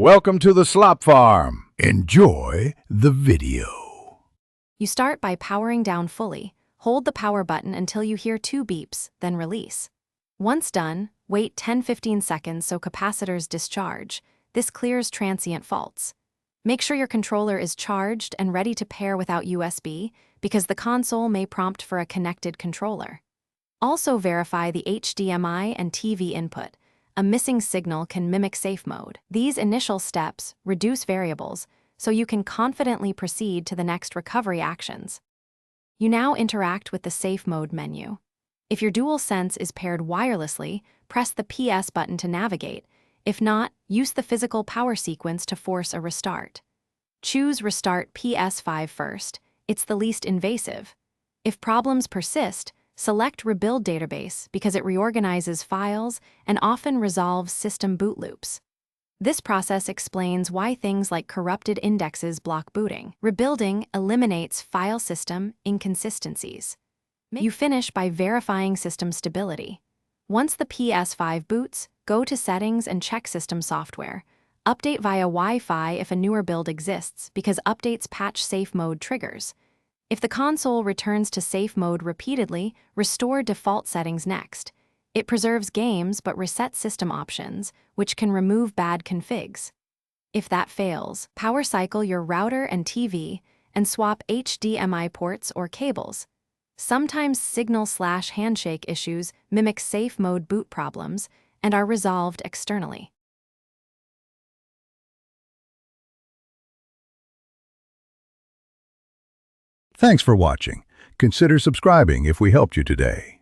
Welcome to the slop farm. Enjoy the video. You start by powering down fully. Hold the power button until you hear 2 beeps, then release. Once done, wait 10-15 seconds so capacitors discharge. This clears transient faults. Make sure your controller is charged and ready to pair without USB, because the console may prompt for a connected controller. Also verify the HDMI and TV input. A missing signal can mimic safe mode. These initial steps reduce variables, so you can confidently proceed to the next recovery actions. You now interact with the Safe Mode menu. If your DualSense is paired wirelessly, press the PS button to navigate. If not, use the physical power sequence to force a restart. Choose Restart Ps5 first. It's the least invasive. If problems persist, select Rebuild Database because it reorganizes files and often resolves system boot loops. This process explains why things like corrupted indexes block booting. Rebuilding eliminates file system inconsistencies. You finish by verifying system stability. Once the PS5 boots, go to Settings and check System Software. Update via Wi-Fi if a newer build exists because updates patch safe mode triggers. If the console returns to safe mode repeatedly, restore default settings next. It preserves games but resets system options, which can remove bad configs. If that fails, power cycle your router and TV and swap HDMI ports or cables. Sometimes signal/handshake issues mimic safe mode boot problems and are resolved externally. Thanks for watching. Consider subscribing if we helped you today.